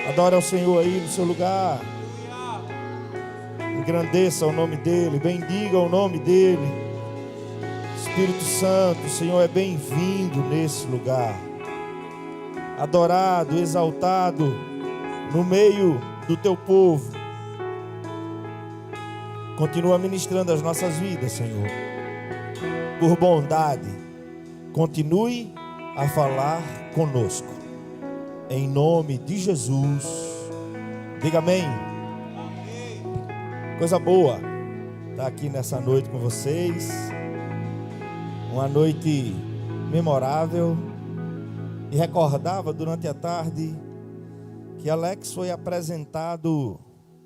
Adore ao Senhor aí no seu lugar. Engrandeça o nome dEle, bendiga o nome dEle. Espírito Santo, o Senhor é bem-vindo nesse lugar. Adorado, exaltado no meio do teu povo. Continua ministrando as nossas vidas, Senhor. Por bondade, continue a falar conosco. Em nome de Jesus. Diga amém. Coisa boa estar aqui nessa noite com vocês. Uma noite memorável. E recordava durante a tarde que Alex foi apresentado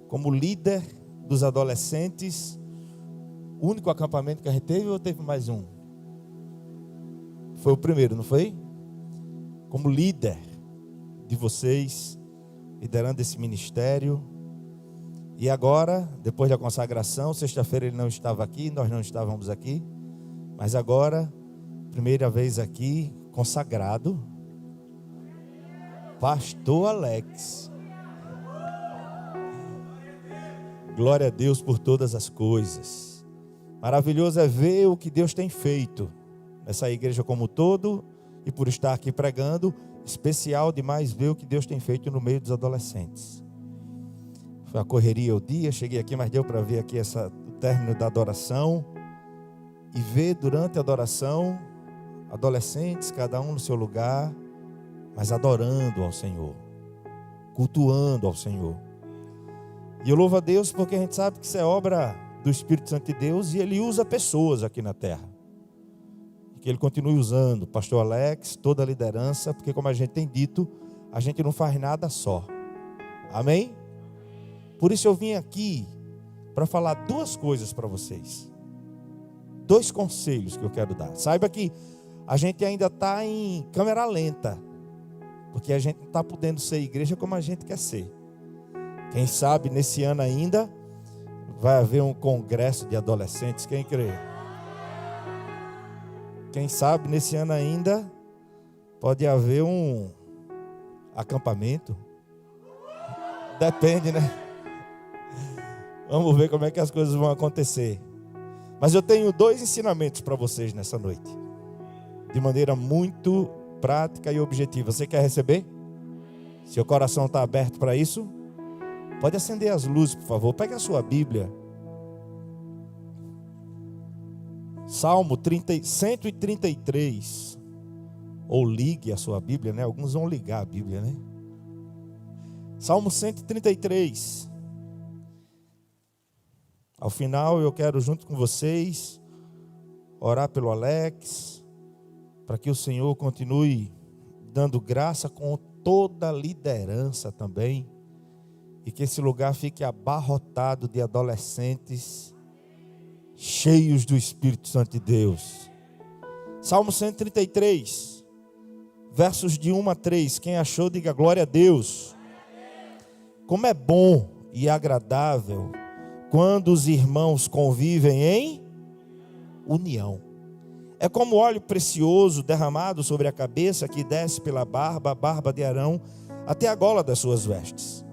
como líder dos adolescentes. O único acampamento que a gente teve, ou teve mais um? Foi o primeiro, não foi? Como líder de vocês, liderando esse ministério. E agora, depois da consagração, sexta-feira ele não estava aqui, nós não estávamos aqui, mas agora, primeira vez aqui, consagrado, Pastor Alex. Glória a Deus por todas as coisas. Maravilhoso é ver o que Deus tem feito nessa igreja como um todo, e por estar aqui pregando, especial demais ver o que Deus tem feito no meio dos adolescentes. Foi a correria o dia, cheguei aqui, mas deu para ver aqui o término da adoração, e ver durante a adoração, adolescentes, cada um no seu lugar, mas adorando ao Senhor, cultuando ao Senhor. E eu louvo a Deus porque a gente sabe que isso é obra do Espírito Santo de Deus, e Ele usa pessoas aqui na terra. Que Ele continue usando o pastor Alex, toda a liderança, porque como a gente tem dito, a gente não faz nada só. Amém? Por isso eu vim aqui para falar duas coisas para vocês. Dois conselhos que eu quero dar. Saiba que a gente ainda está em câmera lenta, porque a gente não está podendo ser igreja como a gente quer ser. Quem sabe nesse ano ainda vai haver um congresso de adolescentes, quem crê? Quem sabe nesse ano ainda pode haver um acampamento. Depende, né? Vamos ver como é que as coisas vão acontecer. Mas eu tenho dois ensinamentos para vocês nessa noite, de maneira muito prática e objetiva. Você quer receber? Seu coração está aberto para isso? Pode acender as luzes, por favor. Pegue a sua Bíblia. Salmo 133. Ou ligue a sua Bíblia, né? Alguns vão ligar a Bíblia, né? Salmo 133. Ao final eu quero, junto com vocês, orar pelo Alex, para que o Senhor continue dando graça com toda a liderança também, e que esse lugar fique abarrotado de adolescentes cheios do Espírito Santo de Deus. Salmo 133, versos de 1 a 3. Quem achou, diga glória a Deus. Como é bom e agradável quando os irmãos convivem em união. É como óleo precioso derramado sobre a cabeça, que desce pela barba, a barba de Arão, até a gola das suas vestes.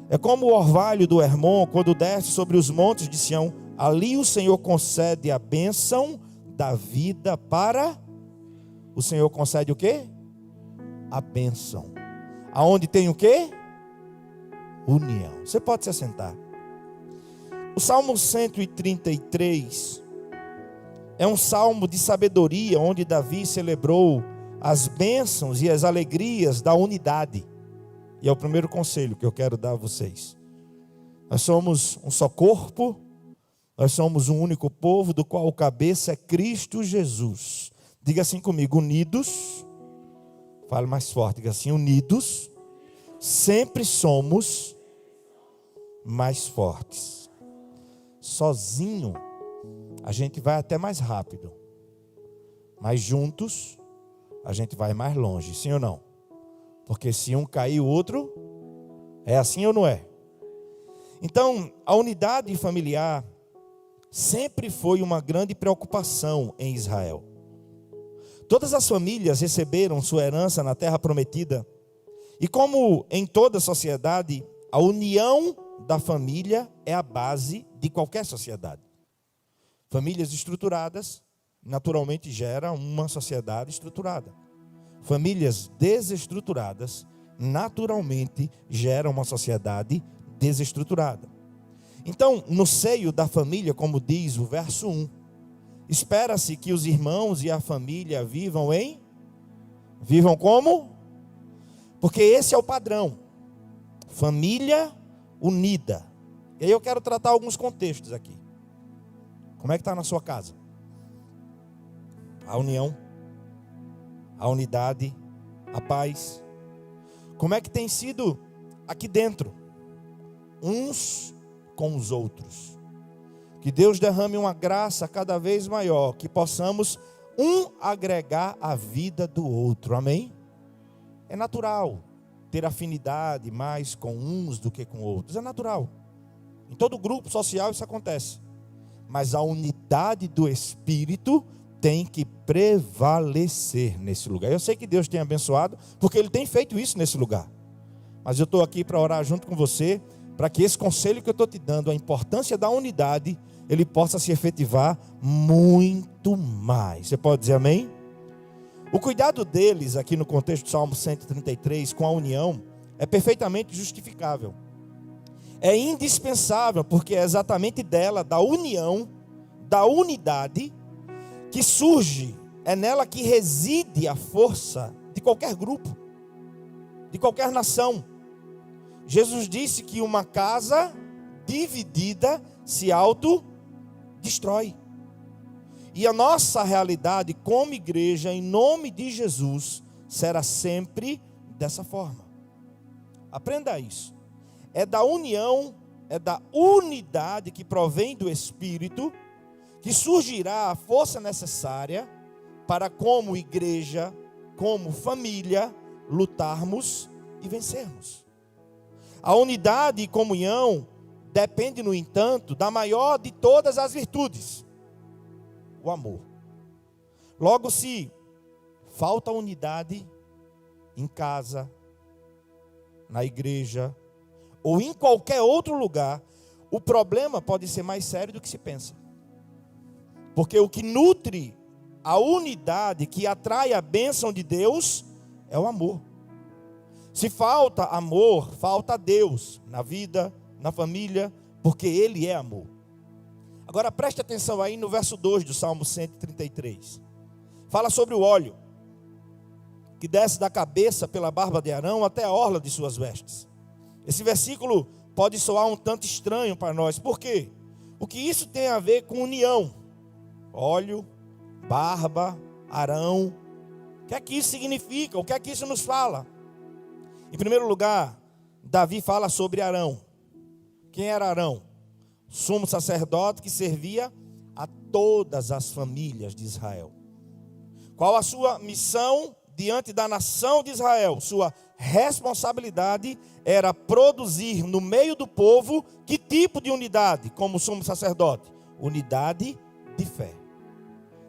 É como o orvalho do Hermon, quando desce sobre os montes de Sião. Ali o Senhor concede a bênção da vida para... O Senhor concede o quê? A bênção. Aonde tem o quê? União. Você pode se assentar. O Salmo 133 é um salmo de sabedoria, onde Davi celebrou as bênçãos e as alegrias da unidade. E é o primeiro conselho que eu quero dar a vocês. Nós somos um só corpo, nós somos um único povo, do qual o cabeça é Cristo Jesus. Diga assim comigo, unidos, fale mais forte, diga assim, unidos, sempre somos mais fortes. Sozinho, a gente vai até mais rápido, mas juntos, a gente vai mais longe, sim ou não? Porque se um cair, o outro, é assim ou não é? Então, a unidade familiar sempre foi uma grande preocupação em Israel. Todas as famílias receberam sua herança na terra prometida, E como em toda sociedade, a união da família é a base de qualquer sociedade. Famílias estruturadas, naturalmente, geram uma sociedade estruturada. Famílias desestruturadas, naturalmente, geram uma sociedade desestruturada. Então, no seio da família, como diz o verso 1, espera-se que os irmãos e a família vivam como? Porque esse é o padrão. Família unida. E aí eu quero tratar alguns contextos aqui. Como é que está na sua casa? A união, a unidade, a paz. Como é que tem sido aqui dentro? Uns com os outros. Que Deus derrame uma graça cada vez maior, que possamos agregar a vida do outro, amém? É natural ter afinidade mais com uns do que com outros, é natural. Em todo grupo social isso acontece. Mas a unidade do Espírito tem que prevalecer nesse lugar. Eu sei que Deus tem abençoado, porque Ele tem feito isso nesse lugar. Mas eu estou aqui para orar junto com você, para que esse conselho que eu estou te dando, a importância da unidade, ele possa se efetivar muito mais. Você pode dizer amém? O cuidado deles, aqui no contexto do Salmo 133, com a união, é perfeitamente justificável. É indispensável, porque é exatamente dela, da união, da unidade, que surge, é nela que reside a força de qualquer grupo, de qualquer nação. Jesus disse que uma casa dividida se autodestrói. E a nossa realidade como igreja, em nome de Jesus, será sempre dessa forma. Aprenda isso. É da união, é da unidade que provém do Espírito, que surgirá a força necessária para, como igreja, como família, lutarmos e vencermos. A unidade e comunhão depende, no entanto, da maior de todas as virtudes, o amor. Logo, se falta unidade em casa, na igreja, ou em qualquer outro lugar, o problema pode ser mais sério do que se pensa. Porque o que nutre a unidade, que atrai a bênção de Deus, é o amor. Se falta amor, falta Deus na vida, na família, porque Ele é amor. Agora preste atenção aí no verso 2 do Salmo 133. Fala sobre o óleo, que desce da cabeça pela barba de Arão até a orla de suas vestes. Esse versículo pode soar um tanto estranho para nós. Por quê? O que isso tem a ver com união? Óleo, barba, Arão. O que é que isso significa? O que é que isso nos fala? Em primeiro lugar, Davi fala sobre Arão. Quem era Arão? Sumo sacerdote que servia a todas as famílias de Israel. Qual a sua missão diante da nação de Israel? Sua responsabilidade era produzir no meio do povo que tipo de unidade? Como sumo sacerdote? Unidade de fé.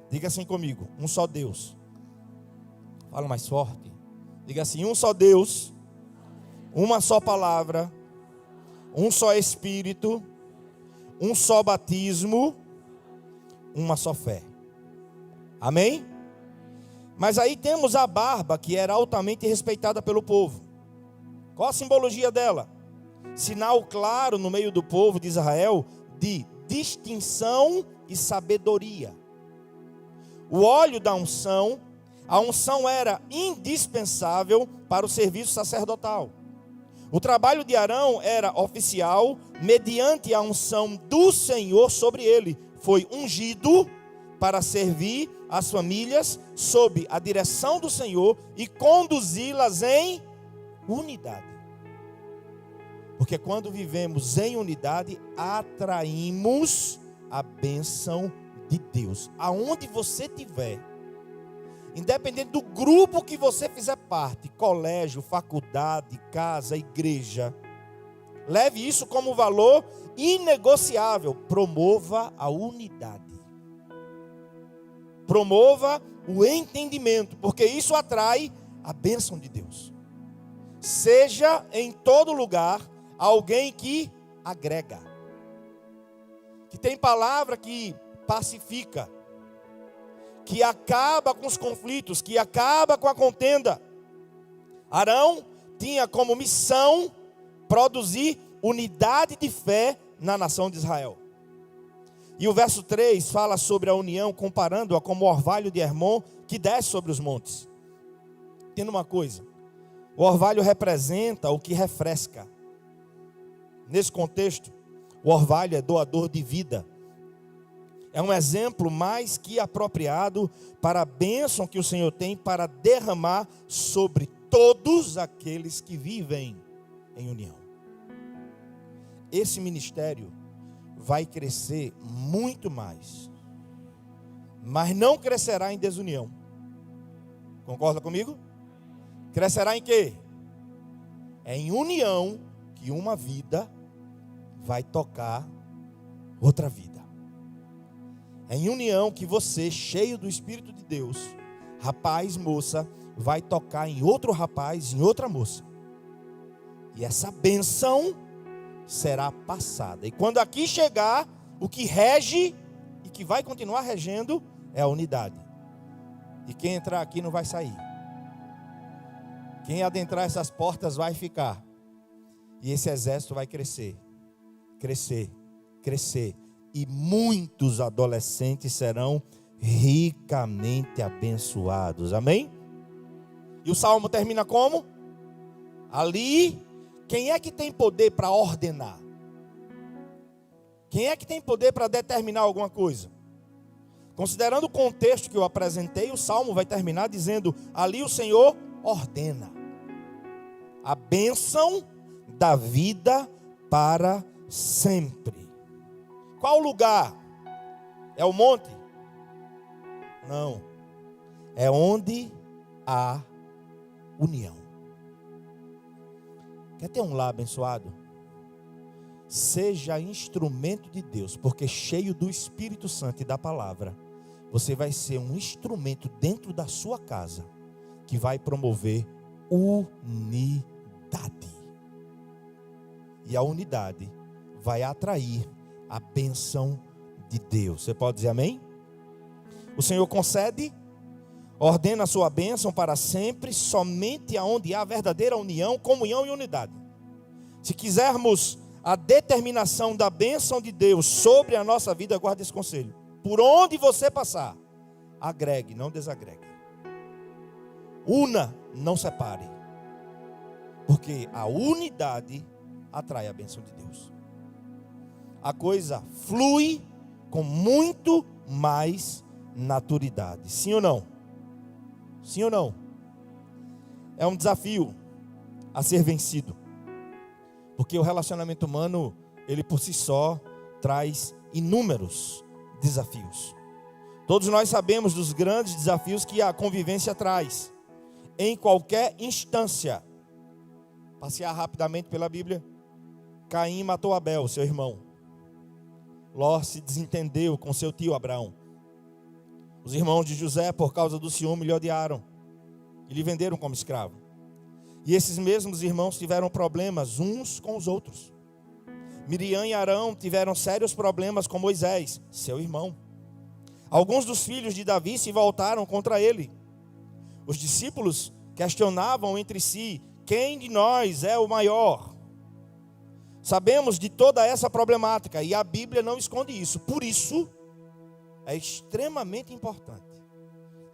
Diga assim comigo: um só Deus. Fala mais forte. Diga assim: um só Deus, uma só palavra, um só Espírito, um só batismo, uma só fé. Amém? Mas aí temos a barba, que era altamente respeitada pelo povo. Qual a simbologia dela? Sinal claro no meio do povo de Israel de distinção e sabedoria. O óleo da unção, a unção era indispensável para o serviço sacerdotal. O trabalho de Arão era oficial, mediante a unção do Senhor sobre ele. Foi ungido para servir as famílias sob a direção do Senhor e conduzi-las em unidade. Porque quando vivemos em unidade, atraímos a bênção de Deus. Aonde você estiver, independente do grupo que você fizer parte, colégio, faculdade, casa, igreja, leve isso como valor inegociável. Promova a unidade. Promova o entendimento, porque isso atrai a bênção de Deus. seja em todo lugar alguém que agrega, que tem palavra que pacifica, que acaba com os conflitos, que acaba com a contenda. Arão tinha como missão produzir unidade de fé na nação de Israel. E o verso 3 fala sobre a união, comparando-a como o orvalho de Hermon que desce sobre os montes. Entenda uma coisa, o orvalho representa o que refresca. Nesse contexto, o orvalho é doador de vida. É um exemplo mais que apropriado para a bênção que o Senhor tem para derramar sobre todos aqueles que vivem em união. Esse ministério vai crescer muito mais, mas não crescerá em desunião. Concorda comigo? Crescerá em quê? É em união que uma vida vai tocar outra vida. É em união que você, cheio do Espírito de Deus, rapaz, moça, vai tocar em outro rapaz, em outra moça. E essa bênção será passada. E quando aqui chegar, o que rege e que vai continuar regendo é a unidade. E quem entrar aqui não vai sair. Quem adentrar essas portas vai ficar. E esse exército vai crescer, crescer, crescer. E muitos adolescentes serão ricamente abençoados. Amém? E o salmo termina como? Ali, quem é que tem poder para ordenar? Quem é que tem poder para determinar alguma coisa? Considerando o contexto que eu apresentei, o salmo vai terminar dizendo: ali o Senhor ordena a bênção da vida para sempre. Qual lugar? É o monte? Não. É onde há união. Quer ter um lar abençoado? Seja instrumento de Deus, porque cheio do Espírito Santo e da palavra, você vai ser um instrumento dentro da sua casa que vai promover unidade. E a unidade vai atrair a bênção de Deus. Você pode dizer amém? O Senhor concede, ordena a sua bênção para sempre, somente aonde há verdadeira união, comunhão e unidade. Se quisermos a determinação da bênção de Deus sobre a nossa vida, guarde esse conselho. Por onde você passar, agregue, não desagregue. Una, não separe. Porque a unidade atrai a bênção de Deus. A coisa flui com muito mais naturalidade. Sim ou não? Sim ou não? É um desafio a ser vencido. Porque o relacionamento humano, ele por si só, traz inúmeros desafios. Todos nós sabemos dos grandes desafios que a convivência traz. Em qualquer instância. Passear rapidamente pela Bíblia. Caim matou Abel, seu irmão. Ló se desentendeu com seu tio Abraão. Os irmãos de José, por causa do ciúme, lhe odiaram e lhe venderam como escravo. E esses mesmos irmãos tiveram problemas uns com os outros. Miriam e Arão tiveram sérios problemas com Moisés, seu irmão. Alguns dos filhos de Davi se voltaram contra ele. Os discípulos questionavam entre si: quem de nós é o maior? Sabemos de toda essa problemática e a Bíblia não esconde isso. Por isso, é extremamente importante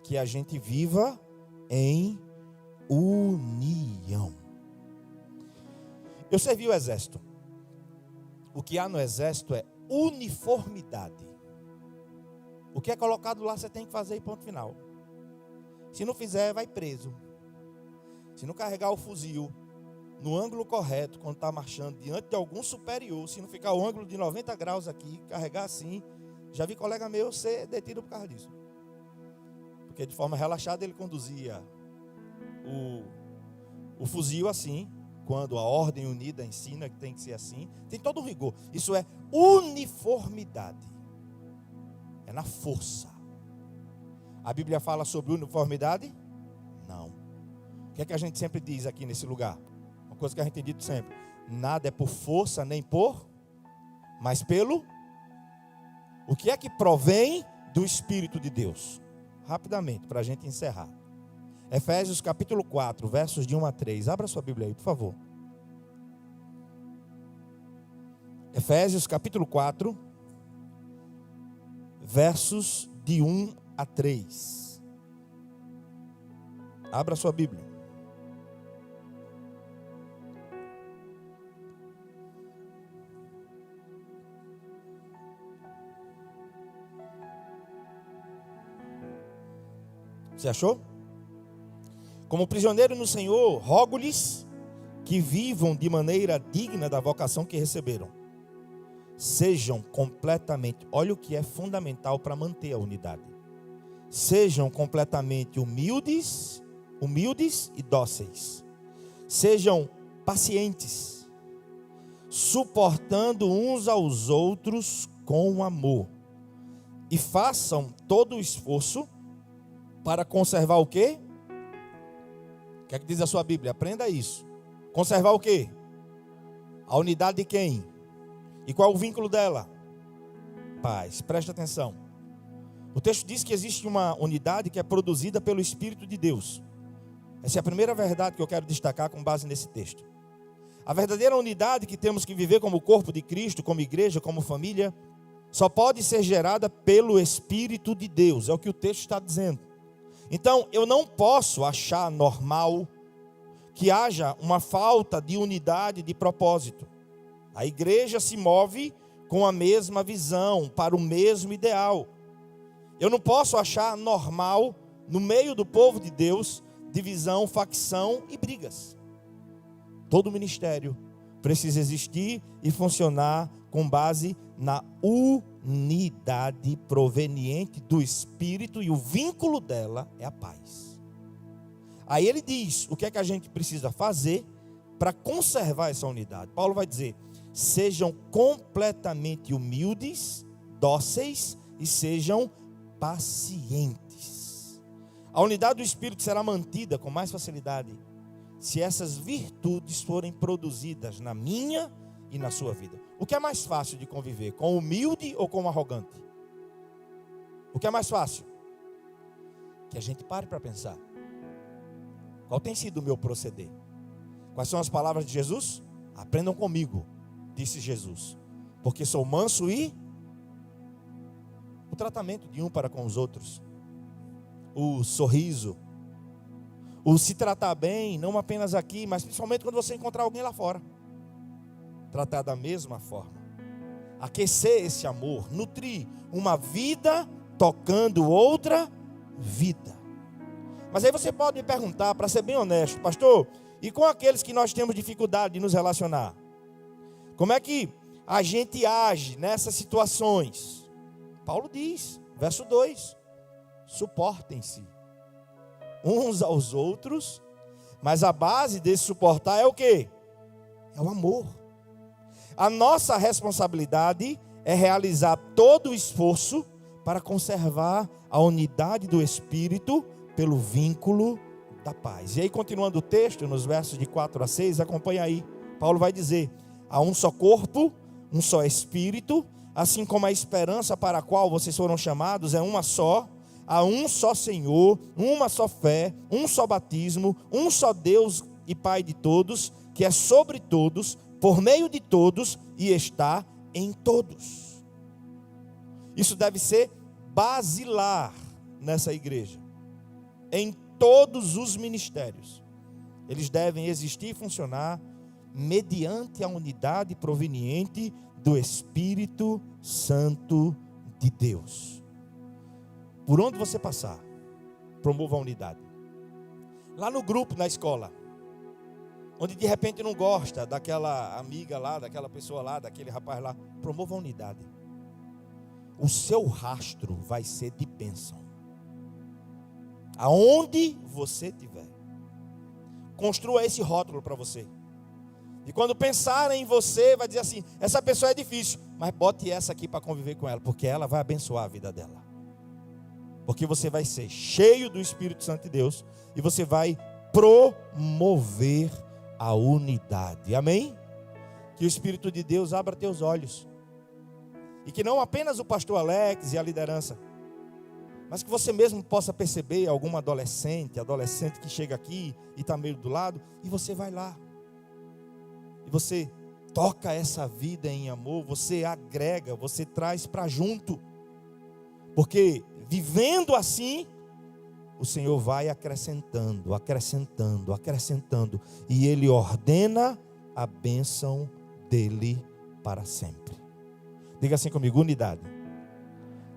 que a gente viva em união. Eu servi o exército. O que há no exército é uniformidade. O que é colocado lá você tem que fazer e ponto final. Se não fizer, vai preso. Se não carregar o fuzil no ângulo correto, quando está marchando diante de algum superior, se não ficar o ângulo de 90 graus aqui, carregar assim, já vi colega meu ser detido por causa disso. Porque de forma relaxada ele conduzia o fuzil assim, quando a ordem unida ensina que tem que ser assim, tem todo um rigor. Isso é uniformidade. É na força. A Bíblia fala sobre uniformidade? Não. O que é que a gente sempre diz aqui nesse lugar? coisa que a gente tem dito sempre. Nada é por força nem por, mas pelo. O que é que provém do Espírito de Deus? Rapidamente, para a gente encerrar. Efésios capítulo 4, versos de 1 a 3. Abra sua Bíblia aí, por favor. Efésios capítulo 4, versos de 1 a 3. Abra sua Bíblia. Você achou? Como prisioneiro no Senhor, rogo-lhes que vivam de maneira digna da vocação que receberam. Sejam completamente, olha o que é fundamental para manter a unidade. Sejam completamente humildes e dóceis. Sejam pacientes, suportando uns aos outros com amor. E façam todo o esforço para conservar o quê? O que é que diz a sua Bíblia? Aprenda isso. Conservar o quê? A unidade de quem? E qual é o vínculo dela? Paz. Preste atenção. O texto diz que existe uma unidade que é produzida pelo Espírito de Deus. Essa é a primeira verdade que eu quero destacar com base nesse texto. A verdadeira unidade que temos que viver como corpo de Cristo, como igreja, como família, só pode ser gerada pelo Espírito de Deus. É o que o texto está dizendo. Então, eu não posso achar normal que haja uma falta de unidade de propósito. A igreja se move com a mesma visão, para o mesmo ideal. Eu não posso achar normal, no meio do povo de Deus, divisão, facção e brigas. Todo ministério precisa existir e funcionar com base na unidade proveniente do Espírito, e o vínculo dela é a paz. Aí ele diz o que é que a gente precisa fazer para conservar essa unidade. Paulo vai dizer: sejam completamente humildes, dóceis e sejam pacientes. A unidade do Espírito será mantida com mais facilidade se essas virtudes forem produzidas na minha e na sua vida. O que é mais fácil de conviver? Com o humilde ou com o arrogante? O que é mais fácil? Que a gente pare para pensar. Qual tem sido o meu proceder? Quais são as palavras de Jesus? Aprendam comigo, disse Jesus, porque sou manso e... O tratamento de um para com os outros, o sorriso, o se tratar bem, não apenas aqui, mas principalmente quando você encontrar alguém lá fora. Tratar da mesma forma, aquecer esse amor, nutrir uma vida tocando outra vida. Mas aí você pode me perguntar, para ser bem honesto, pastor, e com aqueles que nós temos dificuldade de nos relacionar? Como é que a gente age nessas situações? Paulo diz, verso 2, suportem-se uns aos outros, mas a base desse suportar é o quê? É o amor. A nossa responsabilidade é realizar todo o esforço para conservar a unidade do Espírito pelo vínculo da paz. E aí, continuando o texto, nos versos de 4 a 6, acompanha aí. Paulo vai dizer: há um só corpo, um só Espírito, assim como a esperança para a qual vocês foram chamados é uma só. Há um só Senhor, uma só fé, um só batismo, um só Deus e Pai de todos, que é sobre todos, por meio de todos e está em todos. Isso deve ser basilar nessa igreja. Em todos os ministérios, eles devem existir e funcionar mediante a unidade proveniente do Espírito Santo de Deus. Por onde você passar, promova a unidade. Lá no grupo, na escola, onde de repente não gosta daquela amiga lá, daquela pessoa lá, daquele rapaz lá, promova a unidade. O seu rastro vai ser de bênção. Aonde você estiver, construa esse rótulo para você. E quando pensarem em você, vai dizer assim: essa pessoa é difícil, mas bote essa aqui para conviver com ela, porque ela vai abençoar a vida dela. Porque você vai ser cheio do Espírito Santo de Deus e você vai promover a unidade. Amém? Que o Espírito de Deus abra teus olhos. E que não apenas o pastor Alex e a liderança, mas que você mesmo possa perceber alguma adolescente que chega aqui e está meio do lado, e você vai lá. E você toca essa vida em amor, você agrega, você traz para junto. Porque vivendo assim, o Senhor vai acrescentando, acrescentando, acrescentando. E Ele ordena a bênção dEle para sempre. Diga assim comigo, unidade.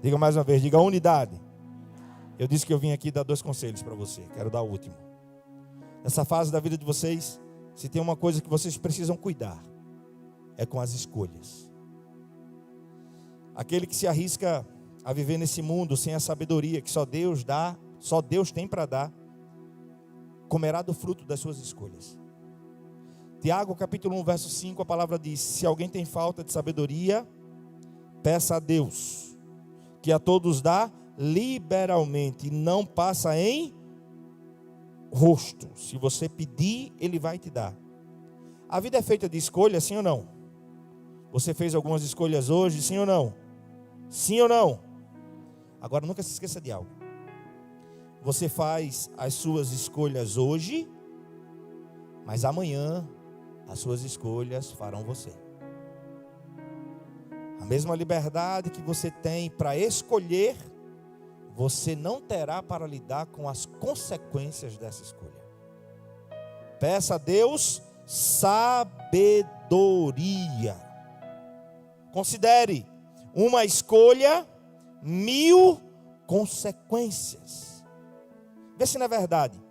Diga mais uma vez, diga unidade. Eu disse que eu vim aqui dar 2 conselhos para você. Quero dar o último. Nessa fase da vida de vocês, se tem uma coisa que vocês precisam cuidar, é com as escolhas. Aquele que se arrisca a viver nesse mundo sem a sabedoria que só Deus dá, só Deus tem para dar, comerá do fruto das suas escolhas. Tiago capítulo 1, verso 5, a palavra diz: se alguém tem falta de sabedoria, peça a Deus, que a todos dá liberalmente, e não passa em rosto. Se você pedir, Ele vai te dar. A vida é feita de escolhas, sim ou não? Você fez algumas escolhas hoje, sim ou não? Sim ou não? Agora nunca se esqueça de algo. Você faz as suas escolhas hoje, mas amanhã as suas escolhas farão você. A mesma liberdade que você tem para escolher, você não terá para lidar com as consequências dessa escolha. Peça a Deus sabedoria. Considere uma escolha, 1000 consequências. Vê se não é verdade.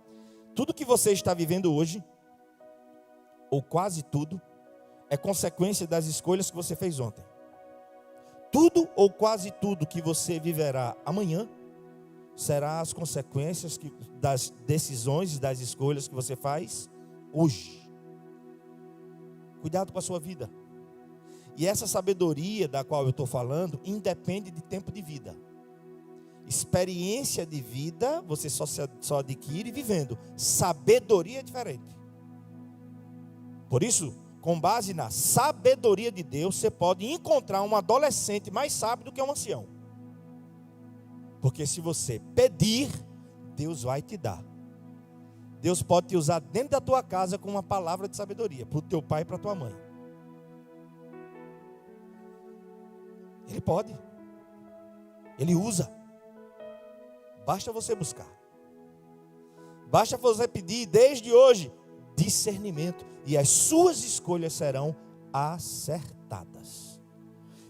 Tudo que você está vivendo hoje, ou quase tudo, é consequência das escolhas que você fez ontem. Tudo ou quase tudo que você viverá amanhã será as consequências das decisões e das escolhas que você faz hoje. Cuidado com a sua vida. E essa sabedoria da qual eu estou falando independe de tempo de vida. Experiência de vida você só adquire vivendo. Sabedoria é diferente. Por isso, com base na sabedoria de Deus, você pode encontrar um adolescente mais sábio do que um ancião. Porque se você pedir, Deus vai te dar. Deus pode te usar dentro da tua casa com uma palavra de sabedoria, para o teu pai e para a tua mãe. Ele pode. Ele usa. Basta você buscar. Basta você pedir desde hoje discernimento. E as suas escolhas serão acertadas.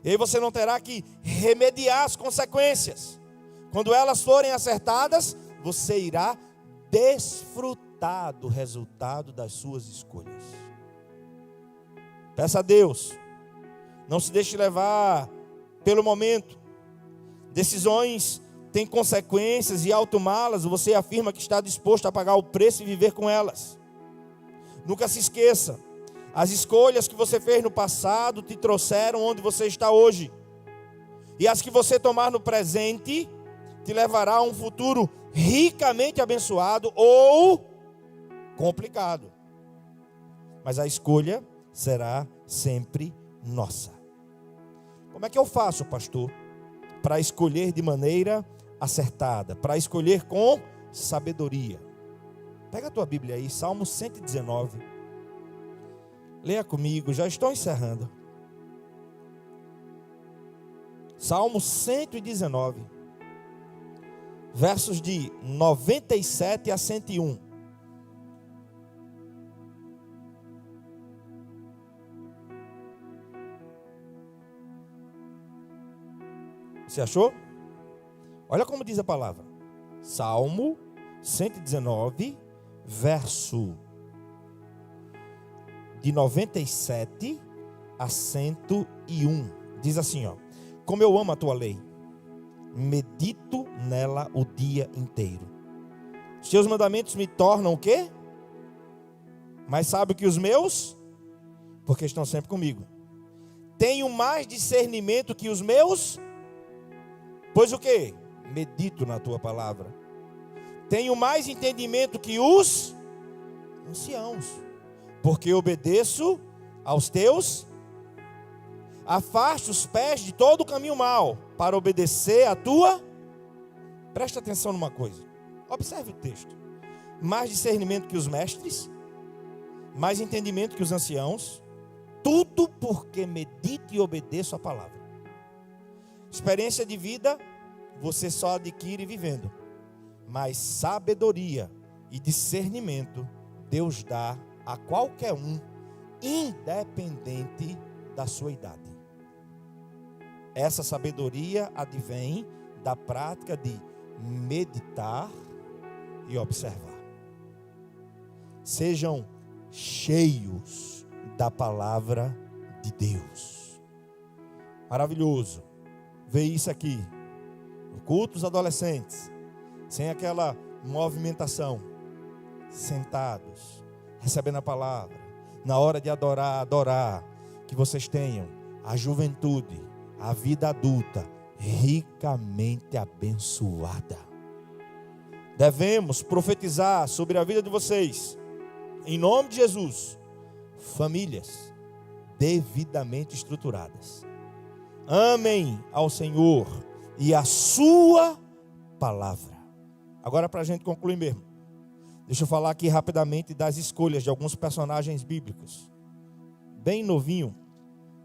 E aí você não terá que remediar as consequências. Quando elas forem acertadas, você irá desfrutar do resultado das suas escolhas. Peça a Deus. Não se deixe levar pelo momento. Decisões têm consequências e ao tomá-las, você afirma que está disposto a pagar o preço e viver com elas. Nunca se esqueça, as escolhas que você fez no passado te trouxeram onde você está hoje. E as que você tomar no presente te levará a um futuro ricamente abençoado ou complicado. Mas a escolha será sempre nossa. Como é que eu faço, pastor, para escolher de maneira acertada, para escolher com sabedoria? Pega a tua Bíblia aí, Salmo 119. Leia comigo, já estou encerrando. Salmo 119, versos de 97 a 101. Você achou? Olha como diz a palavra. Salmo 119, verso de 97 a 101. Diz assim, ó: como eu amo a tua lei, medito nela o dia inteiro. Os teus mandamentos me tornam o quê? Mais sábio que os meus, porque estão sempre comigo. Tenho mais discernimento que os meus, pois o quê? Medito na tua palavra. Tenho mais entendimento que os anciãos, porque obedeço aos teus. Afaste os pés de todo o caminho mau, para obedecer a tua. Presta atenção numa coisa. Observe o texto. Mais discernimento que os mestres, mais entendimento que os anciãos, tudo porque medito e obedeço a palavra. Experiência de vida, você só adquire vivendo. Mas sabedoria e discernimento, Deus dá a qualquer um, independente da sua idade. Essa sabedoria advém da prática de meditar e observar. Sejam cheios da palavra de Deus. Maravilhoso ver isso aqui. No culto dos adolescentes, sem aquela movimentação, sentados, recebendo a palavra. Na hora de adorar, que vocês tenham a juventude, a vida adulta, ricamente abençoada. Devemos profetizar sobre a vida de vocês, em nome de Jesus, famílias devidamente estruturadas. Amem ao Senhor e a sua palavra. Agora, para a gente concluir mesmo, deixa eu falar aqui rapidamente das escolhas de alguns personagens bíblicos. Bem novinho,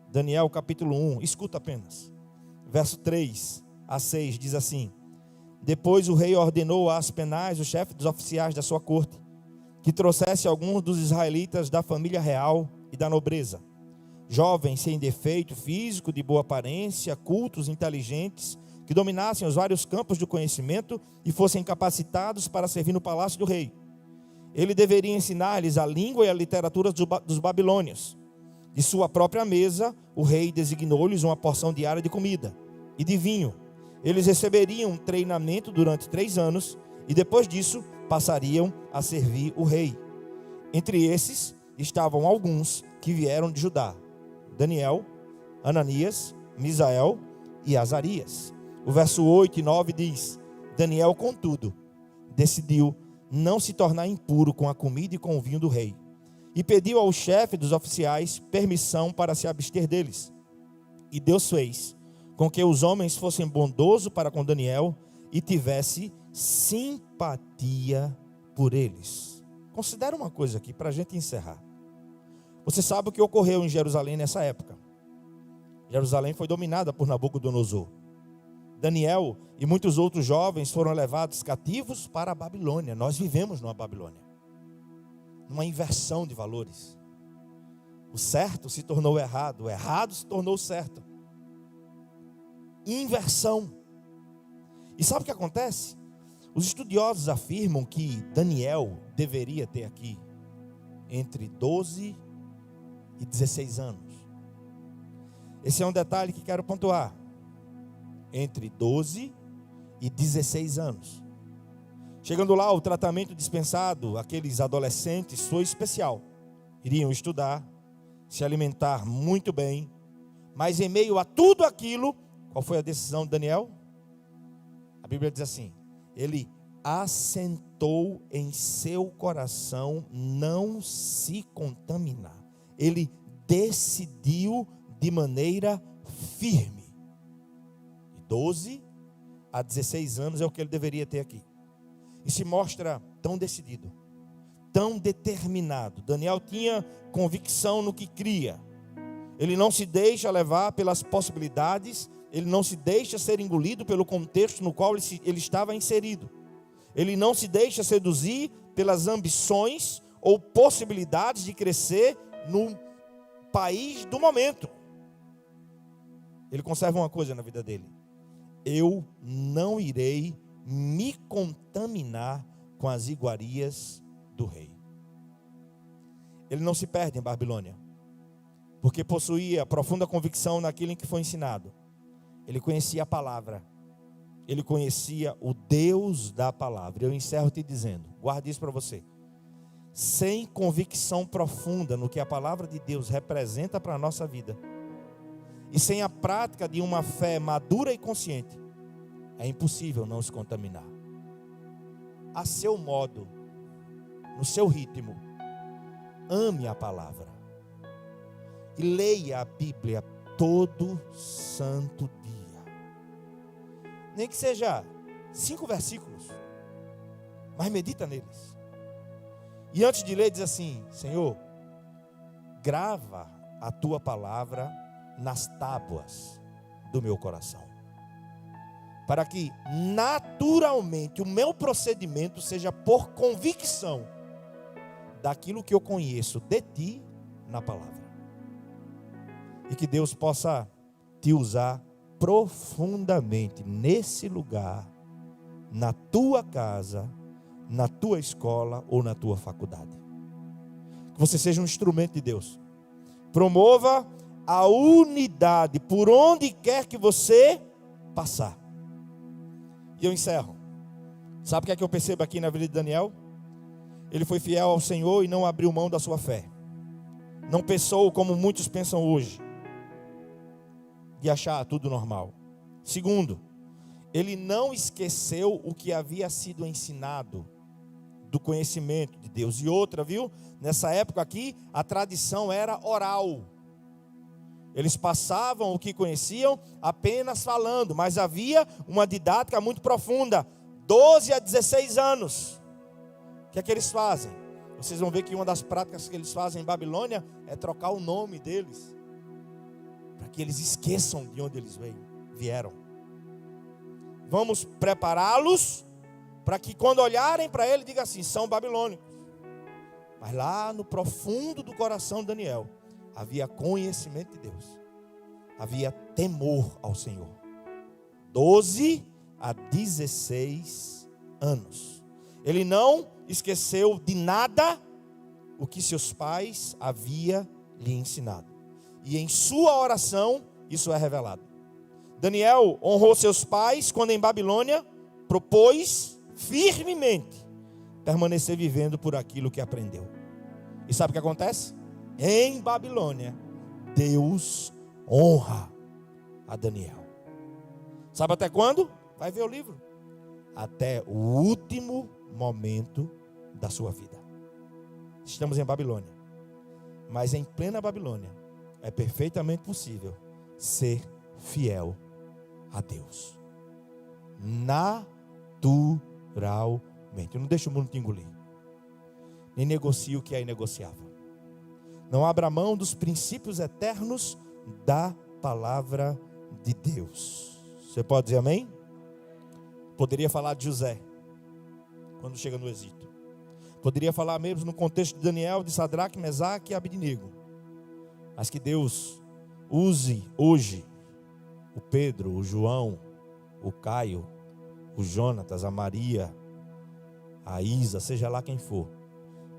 Daniel capítulo 1, escuta apenas. Verso 3 a 6 diz assim: Depois o rei ordenou a Aspenaz, o chefe dos oficiais da sua corte, que trouxesse alguns dos israelitas da família real e da nobreza, jovens sem defeito físico, de boa aparência, cultos, inteligentes, que dominassem os vários campos do conhecimento e fossem capacitados para servir no palácio do rei. Ele deveria ensinar-lhes a língua e a literatura dos babilônios. De sua própria mesa, o rei designou-lhes uma porção diária de comida e de vinho. Eles receberiam um treinamento durante 3 anos e depois disso passariam a servir o rei. Entre esses estavam alguns que vieram de Judá: Daniel, Ananias, Misael e Azarias. O verso 8 e 9 diz: Daniel, contudo, decidiu não se tornar impuro com a comida e com o vinho do rei, e pediu ao chefe dos oficiais permissão para se abster deles. E Deus fez com que os homens fossem bondosos para com Daniel e tivesse simpatia por eles. Considera uma coisa aqui para a gente encerrar. Você sabe o que ocorreu em Jerusalém nessa época. Jerusalém foi dominada por Nabucodonosor. Daniel e muitos outros jovens foram levados cativos para a Babilônia. Nós vivemos numa Babilônia, numa inversão de valores. O certo se tornou errado, o errado se tornou certo. Inversão. E sabe o que acontece? Os estudiosos afirmam que Daniel deveria ter aqui entre 12 e 16 anos. Esse é um detalhe que quero pontuar. Entre 12 e 16 anos. Chegando lá, o tratamento dispensado àqueles adolescentes foi especial. Iriam estudar, se alimentar muito bem, mas em meio a tudo aquilo, qual foi a decisão de Daniel? A Bíblia diz assim: ele assentou em seu coração não se contaminar. Ele decidiu de maneira firme. 12 a 16 anos é o que ele deveria ter aqui. E se mostra tão decidido, tão determinado. Daniel tinha convicção no que cria. Ele não se deixa levar pelas possibilidades, ele não se deixa ser engolido pelo contexto no qual ele estava inserido. Ele não se deixa seduzir pelas ambições ou possibilidades de crescer no país do momento. Ele conserva uma coisa na vida dele: eu não irei me contaminar com as iguarias do rei. Ele não se perde em Babilônia, porque possuía profunda convicção naquilo em que foi ensinado. Ele conhecia a palavra, ele conhecia o Deus da palavra. Eu encerro te dizendo, guarde isso para você: sem convicção profunda no que a palavra de Deus representa para a nossa vida, e sem a prática de uma fé madura e consciente, é impossível não se contaminar. A seu modo, no seu ritmo, ame a palavra e leia a Bíblia todo santo dia. Nem que seja 5 versículos, mas medita neles. E antes de ler, diz assim: Senhor, grava a tua palavra nas tábuas do meu coração, para que naturalmente o meu procedimento seja por convicção daquilo que eu conheço de ti na palavra. E que Deus possa te usar profundamente nesse lugar, na tua casa, na tua escola ou na tua faculdade. Que você seja um instrumento de Deus. Promova a unidade por onde quer que você passar. E eu encerro. Sabe o que é que eu percebo aqui na vida de Daniel? Ele foi fiel ao Senhor e não abriu mão da sua fé. Não pensou como muitos pensam hoje, de achar tudo normal. Segundo, ele não esqueceu o que havia sido ensinado do conhecimento de Deus. E outra, viu? Nessa época aqui, a tradição era oral. Eles passavam o que conheciam apenas falando, mas havia uma didática muito profunda. 12 a 16 anos. O que é que eles fazem? Vocês vão ver que uma das práticas que eles fazem em Babilônia é trocar o nome deles, para que eles esqueçam de onde eles vieram. Vamos prepará-los para que quando olharem para ele, digam assim: são babilônicos. Mas lá no profundo do coração de Daniel, havia conhecimento de Deus, havia temor ao Senhor. 12 a 16 anos. Ele não esqueceu de nada o que seus pais haviam lhe ensinado. E em sua oração, isso é revelado. Daniel honrou seus pais quando em Babilônia propôs firmemente permanecer vivendo por aquilo que aprendeu. E sabe o que acontece? Em Babilônia, Deus honra a Daniel. Sabe até quando? Vai ver o livro. Até o último momento da sua vida. Estamos em Babilônia. Mas em plena Babilônia, é perfeitamente possível ser fiel a Deus. Naturalmente. Eu não deixo o mundo te engolir. Nem negocie o que é inegociável. Não abra mão dos princípios eternos da palavra de Deus. Você pode dizer amém? Poderia falar de José, quando chega no Egito. Poderia falar mesmo no contexto de Daniel, de Sadraque, Mesaque e Abednego. Mas que Deus use hoje o Pedro, o João, o Caio, o Jonatas, a Maria, a Isa, seja lá quem for,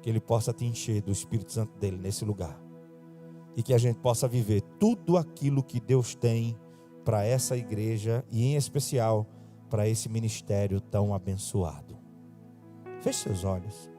que Ele possa te encher do Espírito Santo dEle nesse lugar. E que a gente possa viver tudo aquilo que Deus tem para essa igreja e em especial para esse ministério tão abençoado. Feche seus olhos.